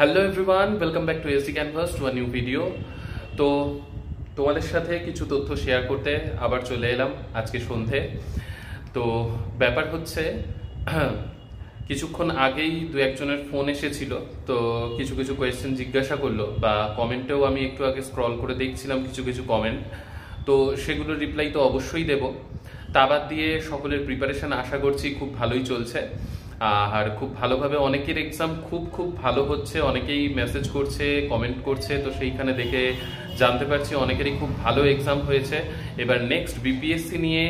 Hello everyone, welcome back to SD canvas to a new video. তো তোমাদের সাথে কিছু তথ্য শেয়ার করতে আবার চলে এলাম আজকে সন্ধে। তো ব্যাপার হচ্ছে কিছুক্ষণ আগেই দু একজনের ফোন এসেছিল, তো কিছু কিছু কোয়েশ্চেন জিজ্ঞাসা করলো বা কমেন্টেও আমি একটু আগে স্ক্রল করে দেখছিলাম কিছু কিছু কমেন্ট। তো সেগুলোর রিপ্লাই তো অবশ্যই দেব। তা বাদ দিয়ে সকলের প্রিপারেশন আশা করছি খুব ভালোই চলছে, আর খুব ভালোভাবে অনেকের এক্সাম খুব ভালো হচ্ছে, অনেকেই মেসেজ করছে, কমেন্ট করছে। তো সেইখানে দেখে জানতে পারছি অনেকেরই খুব ভালো এক্সাম হয়েছে। এবার নেক্সট বিপিএসসি নিয়ে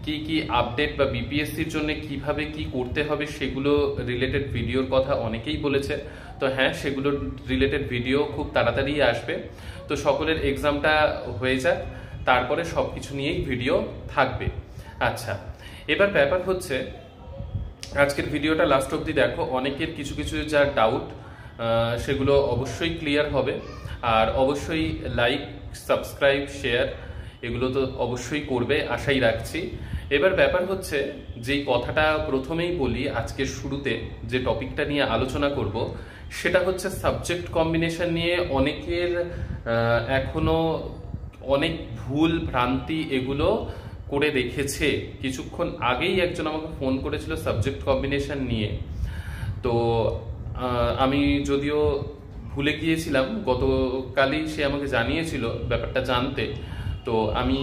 কি কি আপডেট বা বিপিএসসির জন্য কিভাবে কি করতে হবে সেগুলো রিলেটেড ভিডিওর কথা অনেকেই বলেছে। তো হ্যাঁ, সেগুলোর রিলেটেড ভিডিও খুব তাড়াতাড়ি আসবে। তো সকলের এক্সামটা হয়ে যাক, তারপরে সবকিছু নিয়েই ভিডিও থাকবে। আচ্ছা, এবার ব্যাপার হচ্ছে আজকের ভিডিওটা লাস্ট অবধি দেখো। অনেকের কিছু কিছু যা ডাউট সেগুলো অবশ্যই ক্লিয়ার হবে। আর অবশ্যই লাইক, সাবস্ক্রাইব, শেয়ার এগুলো তো অবশ্যই করবে, আশাই রাখছি। এবার ব্যাপার হচ্ছে যেই কথাটা প্রথমেই বলি, আজকের শুরুতে যে টপিকটা নিয়ে আলোচনা করব সেটা হচ্ছে সাবজেক্ট কম্বিনেশন নিয়ে অনেকের এখনো অনেক ভুল ভ্রান্তি এগুলো করে রেখেছে। কিছুক্ষণ আগেই একজন আমাকে ফোন করেছিল সাবজেক্ট কম্বিনেশন নিয়ে। তো আমি যদিও ভুলে গিয়েছিলাম, গতকালই সে আমাকে জানিয়েছিল ব্যাপারটা জানতে। তো আমি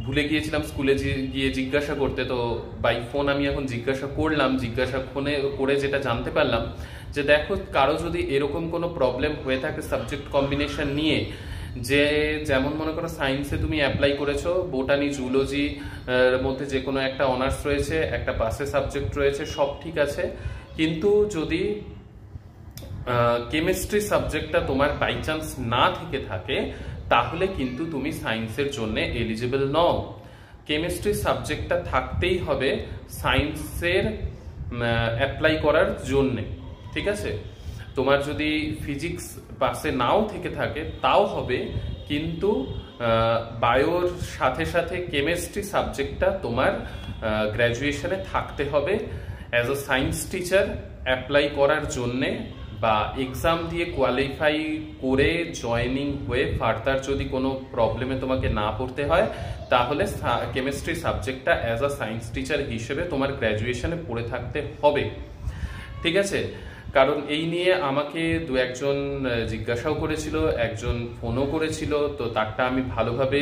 ভুলে গিয়েছিলাম স্কুলে গিয়ে জিজ্ঞাসা করতে। তো বাই ফোন আমি এখন জিজ্ঞাসা করলাম, জিজ্ঞাসা ফোনে করে যেটা জানতে পারলাম যে দেখো, কারো যদি এরকম কোনো প্রবলেম হয়ে থাকে সাবজেক্ট কম্বিনেশন নিয়ে, যে যেমন মনে করো সায়েন্সে তুমি অ্যাপ্লাই করেছো, বোটানি, জুলজি মধ্যে যে কোনো একটা অনার্স রয়েছে, একটা পাসে সাবজেক্ট রয়েছে, সব ঠিক আছে, কিন্তু যদি কেমিস্ট্রি সাবজেক্টটা তোমার বাই চান্স না থেকে থাকে, তাহলে কিন্তু তুমি সায়েন্সের জন্য এলিজিবল নও। কেমিস্ট্রি সাবজেক্টটা থাকতেই হবে সায়েন্সের অ্যাপ্লাই করার জন্যে, ঠিক আছে? তোমার যদি ফিজিক্স পাসে নাও থেকে থাকে তাও হবে, কিন্তু বায়োর সাথে সাথে কেমিস্ট্রি সাবজেক্টটা তোমার গ্র্যাজুয়েশনে থাকতে হবে as a science teacher apply করার জন্যে, বা এক্সাম দিয়ে কোয়ালিফাই করে জয়েনিং হয়ে ফার্দার যদি কোনো প্রবলেমে তোমাকে না পড়তে হয়, তাহলে কেমিস্ট্রি সাবজেক্টটা অ্যাজ আ সায়েন্স টিচার হিসেবে তোমার গ্র্যাজুয়েশনে পড়ে থাকতে হবে, ঠিক আছে? কারণ এই নিয়ে আমাকে দু একজন জিজ্ঞাসাও করেছিল, একজন ফোনও করেছিল। তো তারটা আমি ভালোভাবে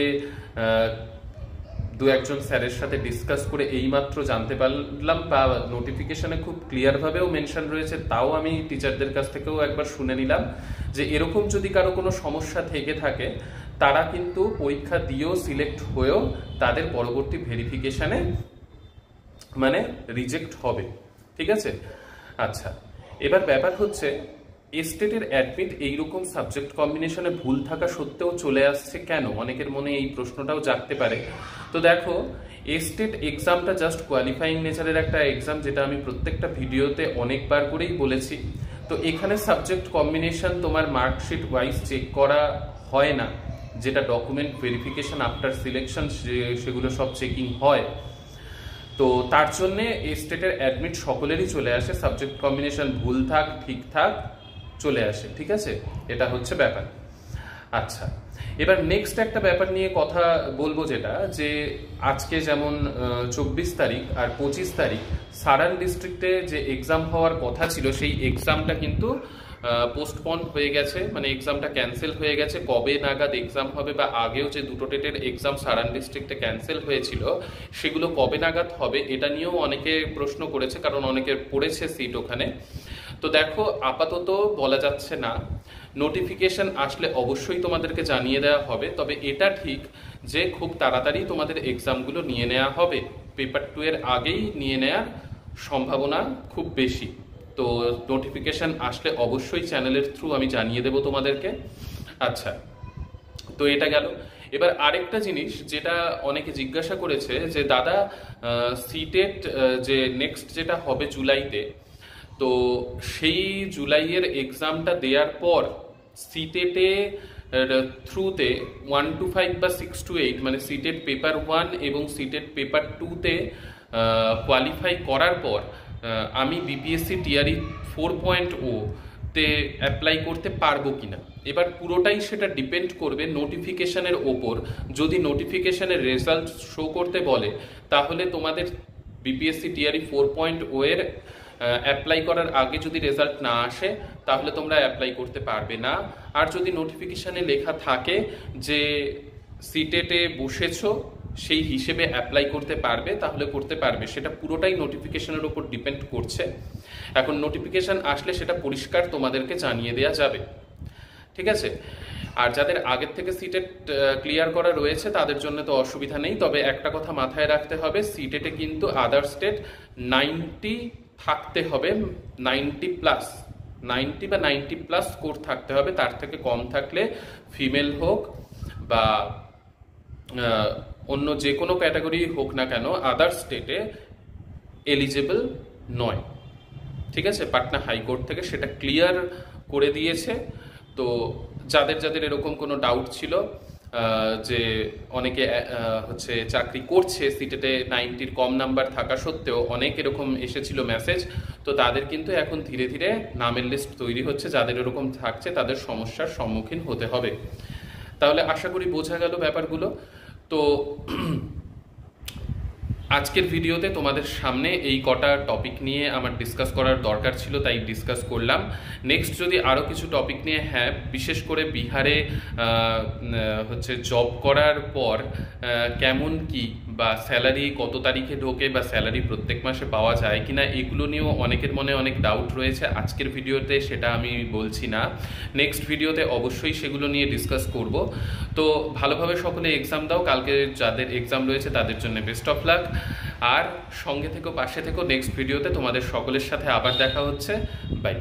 দু একজন স্যারের সাথে ডিসকাস করে এইমাত্র জানতে পারলাম, বা নোটিফিকেশনে খুব ক্লিয়ারভাবেও মেনশন রয়েছে, তাও আমি টিচারদের কাছ থেকেও একবার শুনে নিলাম যে এরকম যদি কারো কোনো সমস্যা থেকে থাকে, তারা কিন্তু পরীক্ষা দিয়েও সিলেক্ট হয়েও তাদের পরবর্তী ভেরিফিকেশনে মানে রিজেক্ট হবে, ঠিক আছে? আচ্ছা, এবার ব্যাপার হচ্ছে এস্টেটের অ্যাডমিট এইরকম সাবজেক্ট কম্বিনেশনে ভুল থাকা সত্ত্বেও চলে আসছে কেন? অনেকের মনে এই প্রশ্নটাও জাগতে পারে। তো দেখো, এস্টেট এক্সামটা জাস্ট কোয়ালিফাইং নেচারের একটা এক্সাম, যেটা আমি প্রত্যেকটা ভিডিওতে অনেকবার করেই বলেছি। তো এখানে সাবজেক্ট কম্বিনেশন তোমার মার্কশিট ওয়াইজ চেক করা হয় না, যেটা ডকুমেন্ট ভেরিফিকেশন আফটার সিলেকশন সেগুলো সব চেকিং হয়। তো তার জন্যে স্টেটের অ্যাডমিট সকলেরই চলে আসে, সাবজেক্ট কম্বিনেশন ভুল থাক ঠিক থাক চলে আসে, ঠিক আছে? এটা হচ্ছে ব্যাপার। আচ্ছা, এবার নেক্সট একটা ব্যাপার নিয়ে কথা বলবো, যেটা যে আজকে যেমন 24 তারিখ আর 25 তারিখ সারান ডিস্ট্রিক্টে যে এক্সাম হওয়ার কথা ছিল, সেই এক্সামটা কিন্তু পোস্টপন হয়ে গেছে, মানে এক্সামটা ক্যান্সেল হয়ে গেছে। কবে নাগাদ এক্সাম হবে, বা আগেও যে দুটো টেটের এক্সাম সারান ডিস্ট্রিক্টে ক্যান্সেল হয়েছিল, সেগুলো কবে নাগাদ হবে এটা নিয়েও অনেকে প্রশ্ন করেছে, কারণ অনেকের পড়েছে সিট ওখানে। তো দেখো, আপাতত বলা যাচ্ছে না, নোটিফিকেশন আসলে অবশ্যই তোমাদেরকে জানিয়ে দেওয়া হবে। তবে এটা ঠিক যে খুব তাড়াতাড়ি তোমাদের এক্সামগুলো নিয়ে নেওয়া হবে, পেপার 2 এর আগেই নিয়ে নেওয়ার সম্ভাবনা খুব বেশি। তো নোটিফিকেশন আসলে অবশ্যই চ্যানেলের থ্রু আমি জানিয়ে দেব তোমাদেরকে। আচ্ছা, তো এটা গেল। এবার আরেকটা জিনিস যেটা অনেকে জিজ্ঞাসা করেছে যে দাদা, সিটেট যে নেক্সট যেটা হবে জুলাইতে, তো সেই জুলাইয়ের এক্সামটা দেওয়ার পর সিটেটে থ্রুতে 1 to 5 বা 6 to 8 মানে সিটেট পেপার 1 এবং সিটেট পেপার 2তে কোয়ালিফাই করার পর আমি বিপিএসসি টিআরই 4.0 তে অ্যাপ্লাই করতে পারবো কিনা। এবার পুরোটাই সেটা ডিপেন্ড করবে নোটিফিকেশনের ওপর। যদি নোটিফিকেশনের রেজাল্ট শো করতে বলে তাহলে তোমাদের বিপিএসসি টিআরই 4.0 এর অ্যাপ্লাই করার আগে যদি রেজাল্ট না আসে তাহলে তোমরা অ্যাপ্লাই করতে পারবে না। আর যদি নোটিফিকেশনে লেখা থাকে যে সিটেটে বসেছো সেই হিসেবে অ্যাপ্লাই করতে পারবে তাহলে করতে পারবে। সেটা পুরোটাই নোটিফিকেশনের উপর ডিপেন্ড করছে। এখন নোটিফিকেশন আসলে সেটা পরিষ্কার তোমাদেরকে জানিয়ে দেওয়া যাবে, ঠিক আছে। আর যাদের আগের থেকে সিটেট ক্লিয়ার করা রয়েছে তাদের জন্য তো অসুবিধা নেই, তবে একটা কথা মাথায় রাখতে হবে, সিটেটে কিন্তু আদার স্টেট 90 থাকতে হবে, 90 বা 90+ স্কোর থাকতে হবে। তার থেকে কম থাকলে ফিমেল হোক বা অন্য যে কোনো ক্যাটাগরি হোক না কেন আদার স্টেটে এলিজেবল নয়, ঠিক আছে। পাটনা হাইকোর্ট থেকে সেটা ক্লিয়ার করে দিয়েছে। তো যাদের যাদের এরকম কোনো ডাউট ছিল যে অনেকে হচ্ছে চাকরি করছে সিটেটে 90-র কম নাম্বার থাকা সত্ত্বেও, অনেক এরকম এসেছিল মেসেজ, তো তাদের কিন্তু এখন ধীরে ধীরে নামের লিস্ট তৈরি হচ্ছে। যাদের এরকম থাকছে তাদের সমস্যার সম্মুখীন হতে হবে। তাহলে আশা করি বোঝা গেল ব্যাপারগুলো। তো আজকের ভিডিওতে তোমাদের সামনে এই কটা টপিক নিয়ে আমার ডিসকাস করার দরকার ছিল, তাই ডিসকাস করলাম। নেক্সট যদি আরও কিছু টপিক নিয়ে, হ্যাঁ, বিশেষ করে বিহারে হচ্ছে জব করার পর কেমন কি বা স্যালারি কত তারিখে ঢোকে বা স্যালারি প্রত্যেক মাসে পাওয়া যায় কিনা, এগুলো নিয়েও অনেকের মনে অনেক ডাউট রয়েছে। আজকের ভিডিওতে সেটা আমি বলছি না, নেক্সট ভিডিওতে অবশ্যই সেগুলো নিয়ে ডিসকাস করব। তো ভালোভাবে সকলে এক্সাম দাও। কালকে যাদের এক্সাম রয়েছে তাদের জন্য বেস্ট অফ লাক। আর সঙ্গে থেকো, পাশে থেকো। নেক্সট ভিডিওতে তোমাদের সকলের সাথে আবার দেখা হচ্ছে। বাই।